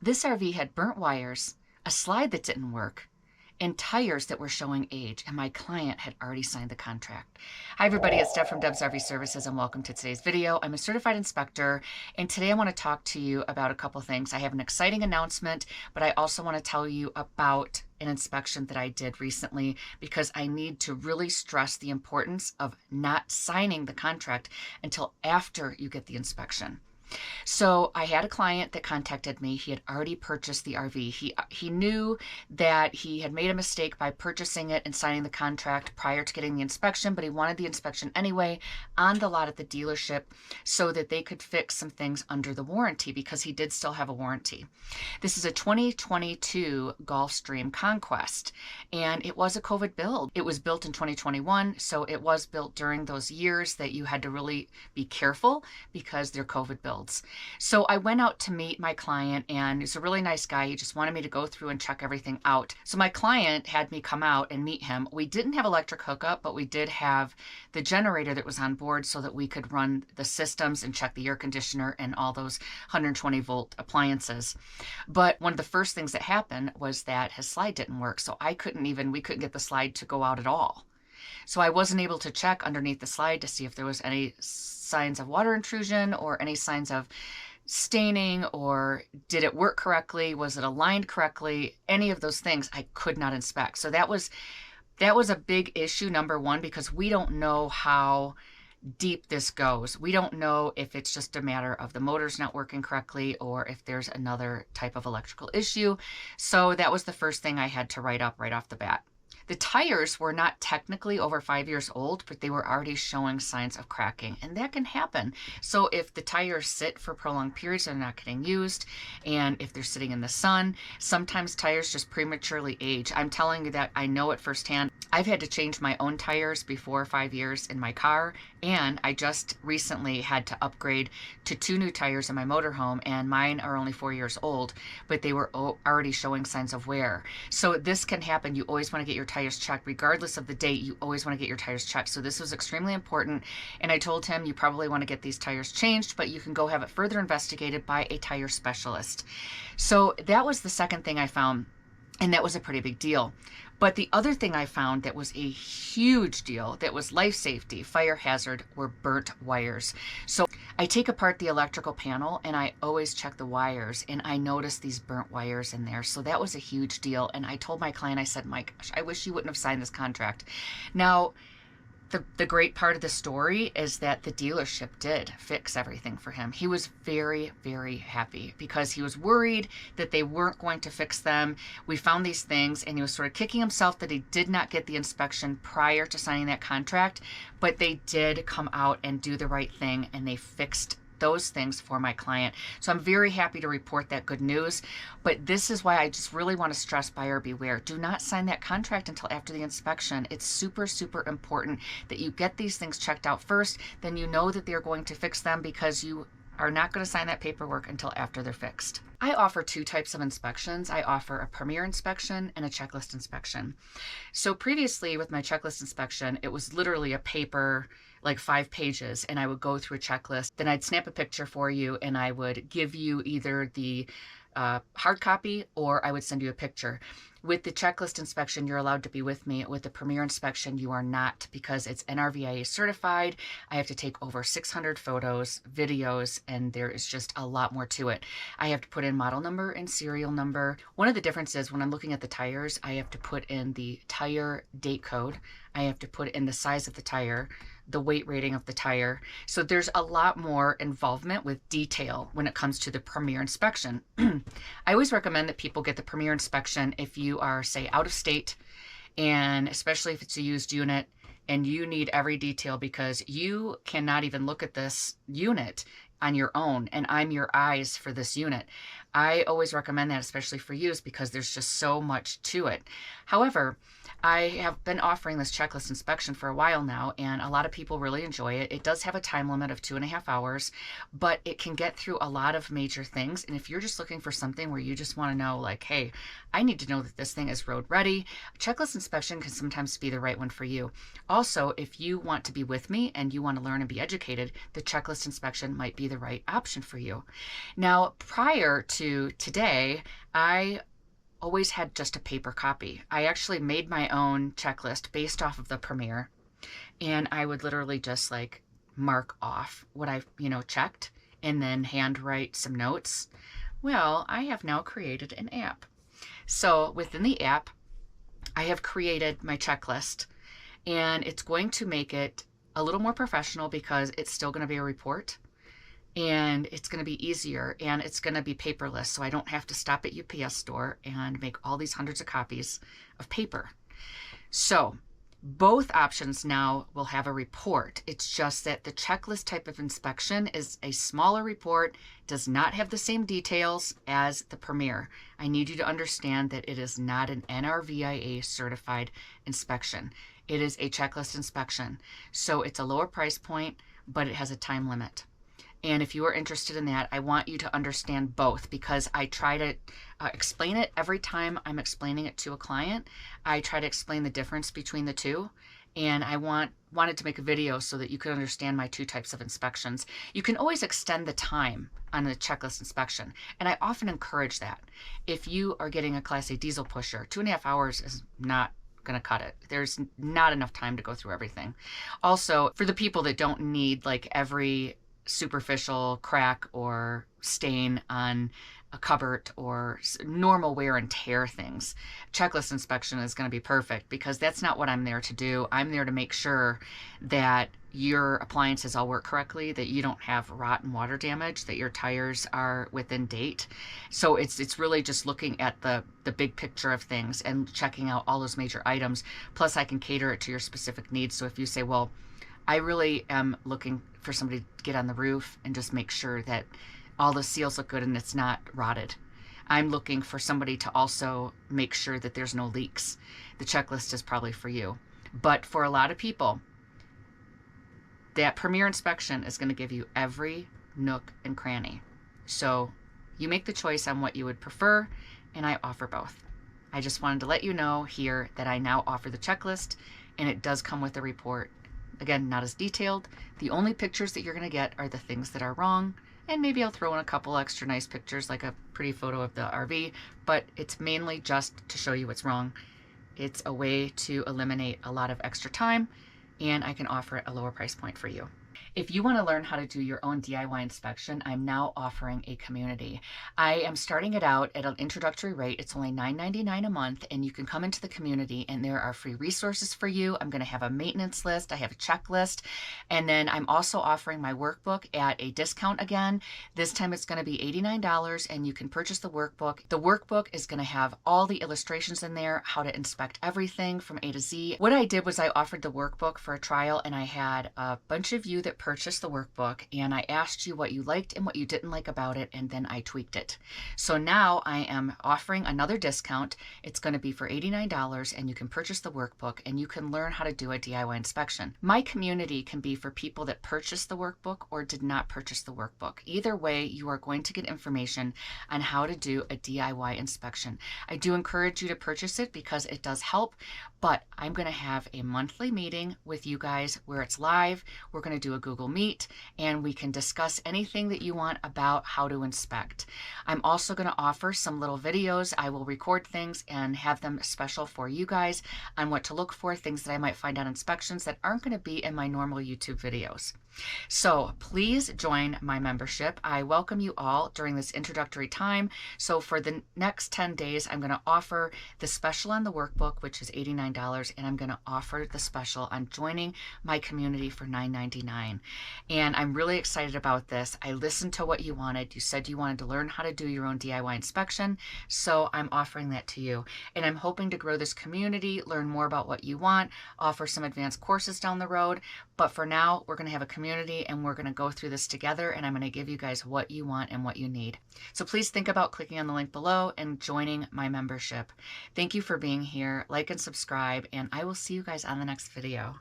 This RV had burnt wires, a slide that didn't work, and tires that were showing age, and my client had already signed the contract. Hi everybody, it's Deb from Debs RV Services and welcome to today's video. I'm a certified inspector and today I want to talk to you about a couple things. I have an exciting announcement, but I also want to tell you about an inspection that I did recently because I need to really stress the importance of not signing the contract until after you get the inspection. So I had a client that contacted me. He had already purchased the RV. He knew that he had made a mistake by purchasing it and signing the contract prior to getting the inspection, but he wanted the inspection anyway on the lot at the dealership so that they could fix some things under the warranty because he did still have a warranty. This is a 2022 Gulf Stream Conquest, and it was a COVID build. It was built in 2021, so it was built during those years that you had to really be careful because they're COVID builds. So I went out to meet my client, and he's a really nice guy. He just wanted me to go through and check everything out. So my client had me come out and meet him. We didn't have electric hookup, but we did have the generator that was on board so that we could run the systems and check the air conditioner and all those 120 volt appliances. But one of the first things that happened was that his slide didn't work. So we couldn't get the slide to go out at all. So I wasn't able to check underneath the slide to see if there was any signs of water intrusion or any signs of staining, or did it work correctly? Was it aligned correctly? Any of those things I could not inspect. So that was a big issue, number one, because we don't know how deep this goes. We don't know if it's just a matter of the motors not working correctly or if there's another type of electrical issue. So that was the first thing I had to write up right off the bat. The tires were not technically over 5 years old, but they were already showing signs of cracking, and that can happen. So if the tires sit for prolonged periods, they're not getting used, and if they're sitting in the sun, sometimes tires just prematurely age. I'm telling you that I know it firsthand. I've had to change my own tires before 5 years in my car, and I just recently had to upgrade to 2 new tires in my motorhome, and mine are only 4 years old, but they were already showing signs of wear. So this can happen. You always want to get your tires checked. Regardless of the date, you always want to get your tires checked. So this was extremely important, and I told him you probably want to get these tires changed, but you can go have it further investigated by a tire specialist. So that was the second thing I found, and that was a pretty big deal. But the other thing I found that was a huge deal, that was life safety, fire hazard, were burnt wires. So I take apart the electrical panel and I always check the wires, and I noticed these burnt wires in there. So that was a huge deal. And I told my client, I said, "My gosh, I wish you wouldn't have signed this contract." Now, the great part of the story is that the dealership did fix everything for him. He was very, very happy because he was worried that they weren't going to fix them. We found these things, and he was sort of kicking himself that he did not get the inspection prior to signing that contract, but they did come out and do the right thing, and they fixed those things for my client. So I'm very happy to report that good news, but this is why I just really want to stress buyer beware. Do not sign that contract until after the inspection. It's super, super important that you get these things checked out first, then you know that they're going to fix them, because you are not going to sign that paperwork until after they're fixed. I offer 2 types of inspections. I offer a premier inspection and a checklist inspection. So previously with my checklist inspection, it was literally a paper, like 5 pages, and I would go through a checklist. Then I'd snap a picture for you, and I would give you either the hard copy or I would send you a picture. With the checklist inspection, you're allowed to be with me. With the premier inspection, you are not, because it's NRVIA certified. I have to take over 600 photos, videos, and there is just a lot more to it. I have to put in model number and serial number. One of the differences when I'm looking at the tires, I have to put in the tire date code. I have to put in the size of the tire, the weight rating of the tire. So there's a lot more involvement with detail when it comes to the premier inspection. I always recommend that people get the premier inspection if you are, say, out of state, and especially if it's a used unit and you need every detail, because you cannot even look at this unit on your own, and I'm your eyes for this unit. I always recommend that, especially for used, because there's just so much to it. However, I have been offering this checklist inspection for a while now, and a lot of people really enjoy it. It does have a time limit of 2.5 hours, but it can get through a lot of major things. And if you're just looking for something where you just want to know, like, hey, I need to know that this thing is road ready, a checklist inspection can sometimes be the right one for you. Also, if you want to be with me and you want to learn and be educated, the checklist inspection might be the right option for you. Now, prior to to today, I always had just a paper copy. I actually made my own checklist based off of the Premier, and I would literally just like mark off what I, checked and then handwrite some notes. Well, I have now created an app. So within the app, I have created my checklist, and it's going to make it a little more professional because it's still going to be a report, and it's going to be easier, and it's going to be paperless, so I don't have to stop at UPS store and make all these hundreds of copies of paper. So both options now will have a report. It's just that the checklist type of inspection is a smaller report, does not have the same details as the Premier. I need you to understand that it is not an NRVIA certified inspection. It is a checklist inspection. So it's a lower price point, but it has a time limit. And if you are interested in that, I want you to understand both, because I try to explain it every time I'm explaining it to a client. I try to explain the difference between the two. And I wanted to make a video so that you could understand my two types of inspections. You can always extend the time on a checklist inspection, and I often encourage that. If you are getting a Class A diesel pusher, 2.5 hours is not going to cut it. There's not enough time to go through everything. Also, for the people that don't need like every superficial crack or stain on a cupboard or normal wear and tear things, checklist inspection is going to be perfect, because that's not what I'm there to do. I'm there to make sure that your appliances all work correctly, that you don't have rot and water damage, that your tires are within date. So it's really just looking at the big picture of things and checking out all those major items. Plus I can cater it to your specific needs. So if you say, well, I really am looking for somebody to get on the roof and just make sure that all the seals look good and it's not rotted. I'm looking for somebody to also make sure that there's no leaks. The checklist is probably for you. But for a lot of people, that Premier inspection is going to give you every nook and cranny. So you make the choice on what you would prefer, and I offer both. I just wanted to let you know here that I now offer the checklist, and it does come with a report. Again, not as detailed. The only pictures that you're going to get are the things that are wrong, and maybe I'll throw in a couple extra nice pictures like a pretty photo of the RV, but it's mainly just to show you what's wrong. It's a way to eliminate a lot of extra time, and I can offer it a lower price point for you. If you want to learn how to do your own DIY inspection, I'm now offering a community. I am starting it out at an introductory rate. It's only $9.99 a month, and you can come into the community, and there are free resources for you. I'm going to have a maintenance list. I have a checklist, and then I'm also offering my workbook at a discount again. This time it's going to be $89, and you can purchase the workbook. The workbook is going to have all the illustrations in there, how to inspect everything from A to Z. What I did was I offered the workbook for a trial, and I had a bunch of you that purchased the workbook, and I asked you what you liked and what you didn't like about it, and then I tweaked it. So now I am offering another discount. It's going to be for $89, and you can purchase the workbook, and you can learn how to do a DIY inspection. My community can be for people that purchased the workbook or did not purchase the workbook. Either way, you are going to get information on how to do a DIY inspection. I do encourage you to purchase it because it does help, but I'm going to have a monthly meeting with you guys where it's live. We're going to do a Google Meet, and we can discuss anything that you want about how to inspect. I'm also going to offer some little videos. I will record things and have them special for you guys on what to look for, things that I might find on inspections that aren't going to be in my normal YouTube videos. So please join my membership. I welcome you all during this introductory time. So for the next 10 days, I'm going to offer the special on the workbook, which is $89, and I'm going to offer the special on joining my community for $9.99. And I'm really excited about this. I listened to what you wanted. You said you wanted to learn how to do your own DIY inspection, so I'm offering that to you. And I'm hoping to grow this community, learn more about what you want, offer some advanced courses down the road. But for now, we're going to have a community, and we're going to go through this together, and I'm going to give you guys what you want and what you need. So please think about clicking on the link below and joining my membership. Thank you for being here. Like and subscribe, and I will see you guys on the next video.